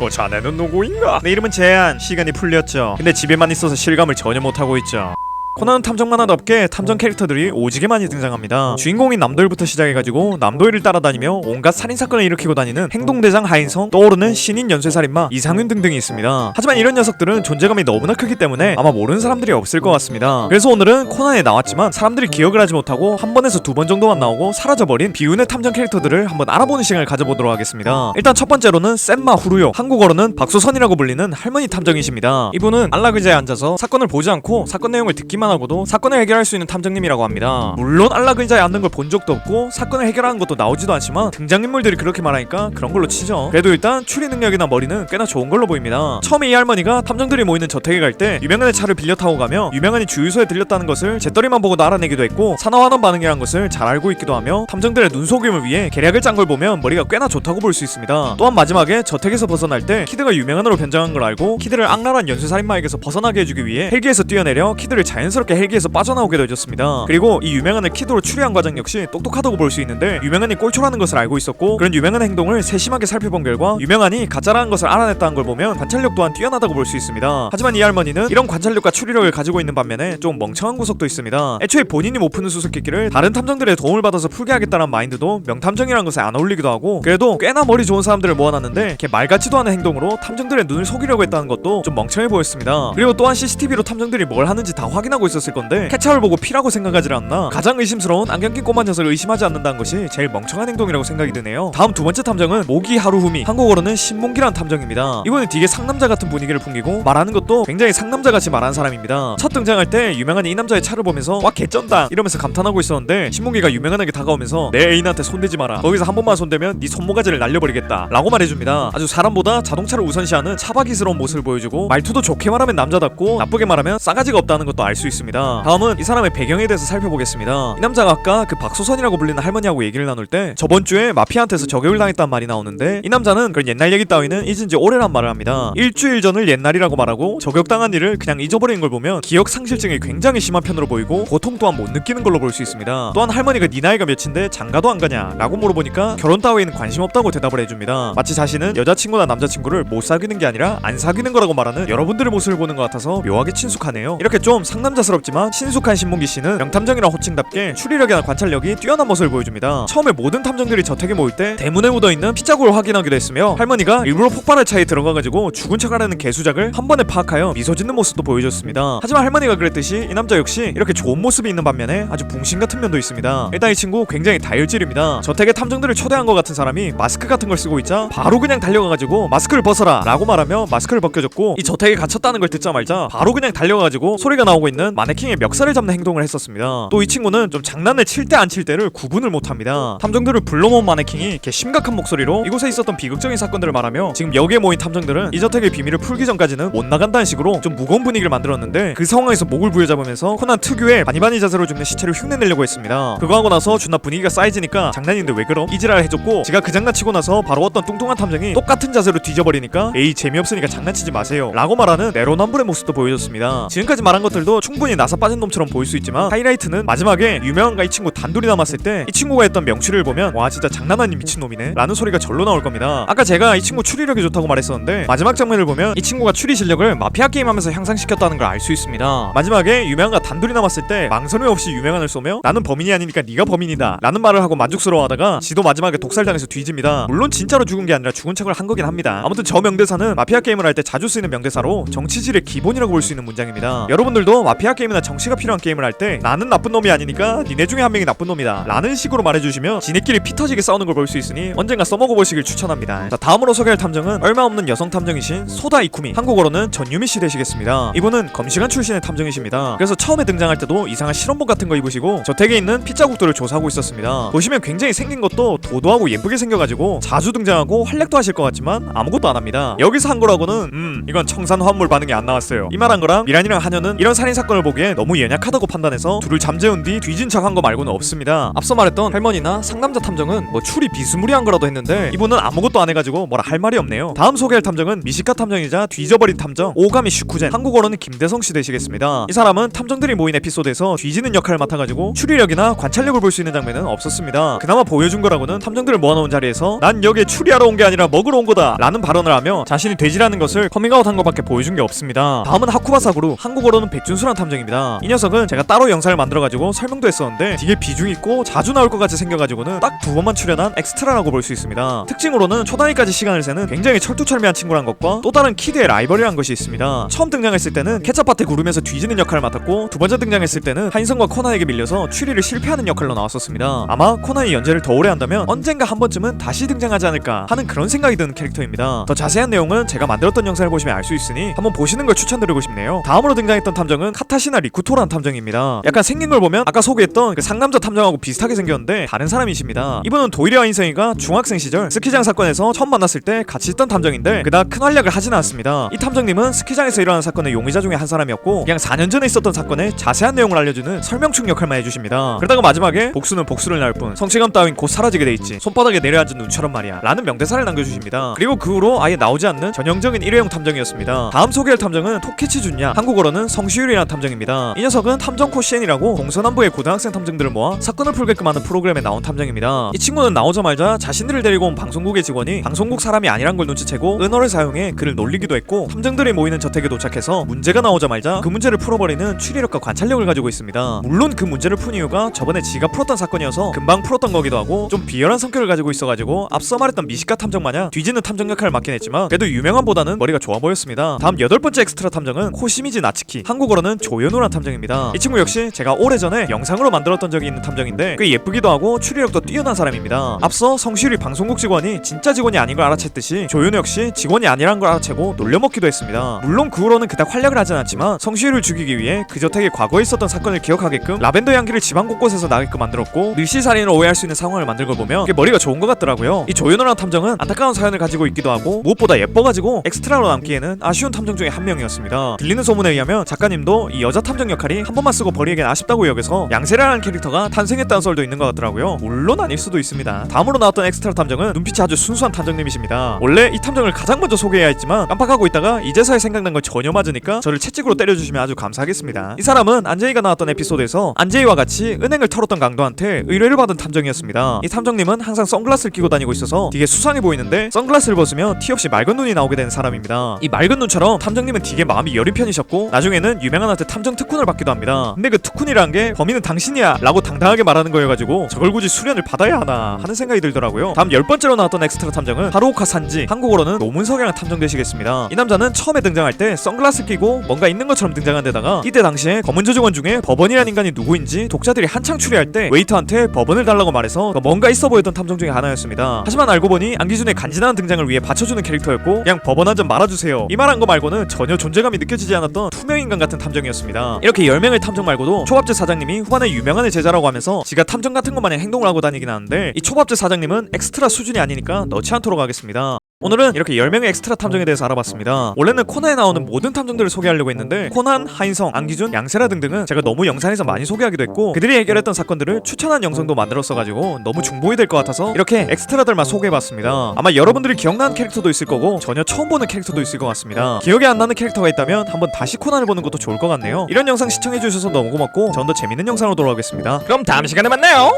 자네는 누구인가? 내 이름은 제한. 시간이 풀렸죠. 근데 집에만 있어서 실감을 전혀 못하고 있죠. 코난 탐정 만화답게 탐정 캐릭터들이 오지게 많이 등장합니다. 주인공인 남도일부터 시작해가지고 남도일을 따라다니며 온갖 살인사건을 일으키고 다니는 행동대장 하인성, 떠오르는 신인 연쇄살인마 이상윤 등등이 있습니다. 하지만 이런 녀석들은 존재감이 너무나 크기 때문에 아마 모르는 사람들이 없을 것 같습니다. 그래서 오늘은 코난에 나왔지만 사람들이 기억을 하지 못하고 한 번에서 두 번 정도만 나오고 사라져버린 비운의 탐정 캐릭터들을 한번 알아보는 시간을 가져보도록 하겠습니다. 일단 첫 번째로는 센마 후루요, 한국어로는 박소선이라고 불리는 할머니 탐정이십니다. 이분은 안락 의자에 앉아서 사건을 보지 않고 사건 내용을 듣기만 하고도 사건을 해결할 수 있는 탐정님이라고 합니다. 물론 안락 의자에 앉는 걸 본 적도 없고 사건을 해결하는 것도 나오지도 않지만 등장인물들이 그렇게 말하니까 그런 걸로 치죠. 그래도 일단 추리 능력이나 머리는 꽤나 좋은 걸로 보입니다. 처음에 이 할머니가 탐정들이 모이는 저택에 갈 때 유명한의 차를 빌려 타고 가며 유명한이 주유소에 들렸다는 것을 재떨이만 보고도 알아내기도 했고 산화환원 반응이라는 것을 잘 알고 있기도 하며 탐정들의 눈속임을 위해 계략을 짠 걸 보면 머리가 꽤나 좋다고 볼 수 있습니다. 또한 마지막에 저택에서 벗어날 때 키드가 유명한으로 변장한 걸 알고 키드를 악랄한 연쇄살인마에게서 벗어나게 해주기 위해 헬기에서 뛰어내려 키드를 자연스럽게 헬기에서 빠져나오게 해줬습니다. 그리고 이 유명한을 키드로 추리한 과정 역시 똑똑하다고 볼 수 있는데 유명한이 꼴초라는 것을 알고 있었고 그런 유명한 행동을 세심하게 살펴본 결과 유명한이 가짜라는 것을 알아냈다는 걸 보면 관찰력 또한 뛰어나다고 볼 수 있습니다. 하지만 이 할머니는 이런 관찰력과 추리력을 가지고 있는 반면에 좀 멍청한 구석도 있습니다. 애초에 본인이 못 푸는 수수께끼를 다른 탐정들의 도움을 받아서 풀게 하겠다는 마인드도 명탐정이라는 것에 안 어울리기도 하고 그래도 꽤나 머리 좋은 사람들을 모아놨는데 걔 말 같지도 않은 행동으로 탐정들의 눈을 속이려고 했다는 것도 좀 멍청해 보였습니다. 그리고 또한 CCTV로 탐정들이 뭘 하는지 다 확인하고 있었을 건데 케찹을 보고 피라고 생각하지 않나. 가장 의심스러운 안경 낀 꼬마 녀석을 의심하지 않는다는 것이 제일 멍청한 행동이라고 생각이 드네요. 다음 두 번째 탐정은 모기 하루후미, 한국어로는 신몽기란 탐정입니다. 이분은 되게 상남자 같은 분위기를 풍기고 말하는 것도 굉장히 상남자같이 말하는 사람입니다. 첫 등장할 때 유명한이 이 남자의 차를 보면서 와 개쩐다 이러면서 감탄하고 있었는데 신몽기가 유명한에게 다가오면서 내 애인한테 손대지 마라, 거기서 한 번만 손대면 네 손모가지를 날려버리겠다 라고 말해줍니다. 아주 사람보다 자동차를 우선시하는 차박이스러운 모습을 보여주고 말투도 좋게 말하면 남자답고 나쁘게 말하면 싸가지가 없다는 것도 알 수 있습니다. 다음은 이 사람의 배경에 대해서 살펴보겠습니다. 이 남자가 아까 그 박소선이라고 불리는 할머니하고 얘기를 나눌 때 저번 주에 마피아한테서 저격을 당했다는 말이 나오는데 이 남자는 그런 옛날 얘기 따위는 잊은 지 오래란 말을 합니다. 일주일 전을 옛날이라고 말하고 저격당한 일을 그냥 잊어버리는 걸 보면 기억 상실증이 굉장히 심한 편으로 보이고 고통 또한 못 느끼는 걸로 볼 수 있습니다. 또한 할머니가 네 나이가 몇인데 장가도 안 가냐 라고 물어보니까 결혼 따위에는 관심 없다고 대답을 해줍니다. 마치 자신은 여자친구나 남자친구를 못 사귀는 게 아니라 안 사귀는 거라고 말하는 여러분들의 모습을 보는 것 같아서 묘하게 친숙하네요. 이렇게 좀 상남자스럽지만 친숙한 신문기 씨는 명탐정이라 호칭답게 추리력이나 관찰력이 뛰어난 모습을 보여줍니다. 처음에 모든 탐정들이 저택에 모일 때 대문에 묻어있는 피자국을 확인하기도 했으며 할머니가 일부러 폭발할 차에 들어가가지고 죽은 척하려는 개수작을 한 번에 파악하여 미소 짓는 모습도 보여줬습니다. 하지만 할머니가 그랬듯이 이 남자 역시 이렇게 좋은 모습이 있는 반면에 아주 붕신 같은 면도 있습니다. 일단 이 친구 굉장히 다혈질입니다. 저택에 탐정들을 초대한 것 같은 사람이 마스크 같은 걸 쓰고 있자 바로 그냥 달려가가지고 마스크를 벗어라 라고 말하며 마스크를 벗겨줬고 이 저택에 갇혔다는 걸 듣자 말자 바로 그냥 달려가가지고 소리가 나오고 있는 마네킹의 멱살을 잡는 행동을 했었습니다. 또 이 친구는 좀 장난을 칠 때 안 칠 때를 구분을 못합니다. 탐정들을 불러모은 마네킹이 개 심각한 목소리로 이곳에 있었던 비극적인 사건들을 말하며 지금 여기에 모인 탐정들은 이 저택의 비밀을 풀기 전까지는 못 나간다는 식으로 좀 무거운 분위기를 만들었는데 그 상황에서 목을 부여잡으면서 코난 특유의 바니바니 자세로 죽는 시체를 흉내내려고 했습니다. 그거 하고 나서 존나 분위기가 쌓여지니까 장난인데 왜 그럼? 이지랄을 해줬고 제가 그 장난 치고 나서 바로 어떤 뚱뚱한 탐정이 똑같은 자세로 뒤져버리니까 에이 재미없으니까 장난치지 마세요 라고 말하는 내로남불의 모습도 보여줬습니다. 지금까지 말한 것들도 충분히 나사 빠진 놈처럼 보일 수 있지만 하이라이트는 마지막에 유명한과 이 친구 단둘이 남았을 때 이 친구가 했던 명추리를 보면 와 진짜 장난 아닌 미친놈이네 라는 소리가 절로 나올 겁니다. 아까 제가 이 친구 추리력이 좋다고 말했었는데 마지막 장면을 보면 이 친구가 추리 실력을 마피아 게임 하면서 향상시켰다는 걸 알 수 있습니다. 마지막에 유명한과 단둘이 남았을 때 망설임 없이 유명한을 쏘며 나는 범인이 아니니까 네가 범인이다 라는 말을 하고 만족스러워하다가 지도 마지막에 독살당해서 뒤집니다. 물론 진짜로 죽은 게 아니라 죽은 척을 한 거긴 합니다. 아무튼 저 명대사는 마피아 게임을 할 때 자주 쓰이는 명대사로 정치질의 기본이라고 볼 수 있는 문장입니다. 여러분들도 마피아 게임이나 정치가 필요한 게임을 할 때 나는 나쁜 놈이 아니니까 니네 중에 한 명이 나쁜 놈이다 라는 식으로 말해주시면 지네끼리 피 터지게 싸우는 걸 볼 수 있으니 언젠가 써먹어보시길 추천합니다. 자, 다음으로 소개할 탐정은 얼마 없는 여성 탐정이신 소다 이쿠미, 한국어로는 전유미씨 되시겠습니다. 이분은 검시관 출신의 탐정이십니다. 그래서 처음에 등장할 때도 이상한 실험복 같은 거 입으시고 저택에 있는 핏자국들을 조사하고 있었습니다. 보시면 굉장히 생긴 것도 도도하고 예쁘게 생겨가지고 자주 등장하고 활약도 하실 것 같지만 아무것도 안합니다. 여기서 한 거라고는 이건 청산 환물 반응이 안 나왔어요. 이 말한 거랑 미란이랑 한여는 이런 살인사건을 상황을 보기에 너무 연약하다고 판단해서 둘을 잠재운 뒤 뒤진 척한 거 말고는 없습니다. 앞서 말했던 할머니나 상남자 탐정은 뭐 추리 비스무리한 거라도 했는데 이분은 아무것도 안 해가지고 뭐라 할 말이 없네요. 다음 소개할 탐정은 미시카 탐정이자 뒤져버린 탐정 오가미 슈쿠젠, 한국어로는 김대성씨 되시겠습니다. 이 사람은 탐정들이 모인 에피소드에서 뒤지는 역할을 맡아가지고 추리력이나 관찰력을 볼 수 있는 장면은 없었습니다. 그나마 보여준 거라고는 탐정들을 모아놓은 자리에서 난 여기에 추리하러 온 게 아니라 먹으러 온 거다 라는 발언을 하며 자신이 돼지라는 것을 커밍아웃 한 것밖에 보여준 게 없습니다. 다음은 하쿠바 사구루, 한국어로는 백준수란 탐정입니다. 이 녀석은 제가 따로 영상을 만들어가지고 설명도 했었는데 되게 비중 있고 자주 나올 것 같이 생겨가지고는 딱 2번만 출연한 엑스트라라고 볼 수 있습니다. 특징으로는 초단위까지 시간을 세는 굉장히 철두철미한 친구란 것과 또 다른 키드의 라이벌이란 것이 있습니다. 처음 등장했을 때는 케찹밭에 구르면서 뒤지는 역할을 맡았고 두 번째 등장했을 때는 하인성과 코난에게 밀려서 추리를 실패하는 역할로 나왔었습니다. 아마 코난이 연재를 더 오래 한다면 언젠가 한 번쯤은 다시 등장하지 않을까 하는 그런 생각이 드는 캐릭터입니다. 더 자세한 내용은 제가 만들었던 영상을 보시면 알 수 있으니 한번 보시는 걸 추천드리고 싶네요. 다음으로 등장했던 탐정은 카타시나 리쿠토라는 탐정입니다. 약간 생긴 걸 보면 아까 소개했던 그 상남자 탐정하고 비슷하게 생겼는데 다른 사람이십니다. 이분은 도이리와 인성이가 중학생 시절 스키장 사건에서 처음 만났을 때 같이 있던 탐정인데 그닥 큰 활약을 하진 않았습니다. 이 탐정님은 스키장에서 일어난 사건의 용의자 중에 한 사람이었고 그냥 4년 전에 있었던 사건의 자세한 내용을 알려주는 설명충 역할만 해주십니다. 그러다가 마지막에 복수는 복수를 낳을 뿐 성취감 따윈 곧 사라지게 돼 있지, 손바닥에 내려앉은 눈처럼 말이야 라는 명대사를 남겨주십니다. 그리고 그 후로 아예 나오지 않는 전형적인 일회용 탐정이었습니다. 다음 소개할 탐정은 토키치 준야, 한국어로는 성시율이라는 탐정입니다. 이 녀석은 탐정 코시엔이라고 동서남부의 고등학생 탐정들을 모아 사건을 풀게끔 하는 프로그램에 나온 탐정입니다. 이 친구는 나오자마자 자신들을 데리고 온 방송국의 직원이 방송국 사람이 아니란 걸 눈치채고 은어를 사용해 그를 놀리기도 했고, 탐정들이 모이는 저택에 도착해서 문제가 나오자마자 그 문제를 풀어버리는 추리력과 관찰력을 가지고 있습니다. 물론 그 문제를 푼 이유가 저번에 지가 풀었던 사건이어서 금방 풀었던 거기도 하고 좀 비열한 성격을 가지고 있어가지고 앞서 말했던 미시카 탐정 마냥 뒤지는 탐정 역할을 맡긴 했지만 그래도 유명함보다는 머리가 좋아 보였습니다. 다음 8번째 엑스트라 탐정은 코시미지 나츠키, 한국어로는 조연우란 탐정입니다. 이 친구 역시 제가 오래전에 영상으로 만들었던 적이 있는 탐정인데 꽤 예쁘기도 하고 추리력도 뛰어난 사람입니다. 앞서 성시율이 방송국 직원이 진짜 직원이 아닌 걸 알아챘듯이 조연우 역시 직원이 아니란 걸 알아채고 놀려먹기도 했습니다. 물론 그 후로는 그닥 활약을 하진 않지만 성시율을 죽이기 위해 그 저택에 과거에 있었던 사건을 기억하게끔 라벤더 향기를 집안 곳곳에서 나게끔 만들었고 밀실살인을 오해할 수 있는 상황을 만든 걸 보면 그게 머리가 좋은 것 같더라고요. 이 조연우라는 탐정은 안타까운 사연을 가지고 있기도 하고 무엇보다 예뻐가지고 엑스트라로 남기에는 아쉬운 탐정 중에 한 명이었습니다. 들리는 소문에 의하면 작가님도 이 여자 탐정 역할이 한 번만 쓰고 버리기엔 아쉽다고 여겨서 양세라라는 캐릭터가 탄생했다는 썰도 있는 것 같더라고요. 물론 아닐 수도 있습니다. 다음으로 나왔던 엑스트라 탐정은 눈빛이 아주 순수한 탐정님이십니다. 원래 이 탐정을 가장 먼저 소개해야 했지만 깜빡하고 있다가 이제서야 생각난 걸 전혀 맞으니까 저를 채찍으로 때려주시면 아주 감사하겠습니다. 이 사람은 안제이가 나왔던 에피소드에서 안제이와 같이 은행을 털었던 강도한테 의뢰를 받은 탐정이었습니다. 이 탐정님은 항상 선글라스를 끼고 다니고 있어서 되게 수상해 보이는데 선글라스를 벗으면 티 없이 맑은 눈이 나오게 되는 사람입니다. 이 맑은 눈처럼 탐정님은 되게 마음이 여린 편이셨고 나중에는 유명한한테 탐정 특훈을 받기도 합니다. 근데 그 특훈이란 게 범인은 당신이야 라고 당당하게 말하는 거여가지고 저걸 굳이 수련을 받아야 하나 하는 생각이 들더라고요. 다음 10번째로 나왔던 엑스트라 탐정은 하루오카 산지, 한국어로는 노문석이라는 탐정 되시겠습니다. 이 남자는 처음에 등장할 때 선글라스 끼고 뭔가 있는 것처럼 등장한 데다가 이때 당시에 검은 조직원 중에 법원이란 인간이 누구인지 독자들이 한창 추리할 때 웨이터한테 법원을 달라고 말해서 뭔가 있어 보였던 탐정 중에 하나였습니다. 하지만 알고 보니 안기준의 간지나는 등장을 위해 받쳐주는 캐릭터였고 그냥 법원 한 점 말아주세요 이 말한 거 말고는 전혀 존재감이 느껴지지 않았던 투명인간 같은 탐정이었습니다. 이렇게 10명의 탐정 말고도 초밥집 사장님이 후반에 유명한의 제자라고 하면서 지가 탐정 같은 것 마냥 행동을 하고 다니긴 하는데 이 초밥집 사장님은 엑스트라 수준이 아니니까 넣지 않도록 하겠습니다. 오늘은 이렇게 10명의 엑스트라 탐정에 대해서 알아봤습니다. 원래는 코난에 나오는 모든 탐정들을 소개하려고 했는데 코난, 하인성, 안기준, 양세라 등등은 제가 너무 영상에서 많이 소개하기도 했고 그들이 해결했던 사건들을 추천한 영상도 만들었어가지고 너무 중복이 될 것 같아서 이렇게 엑스트라들만 소개해봤습니다. 아마 여러분들이 기억나는 캐릭터도 있을 거고 전혀 처음 보는 캐릭터도 있을 것 같습니다. 기억이 안 나는 캐릭터가 있다면 한번 다시 코난을 보는 것도 좋을 것 같네요. 이런 영상 시청해주셔서 너무 고맙고 전 더 재밌는 영상으로 돌아오겠습니다. 그럼 다음 시간에 만나요.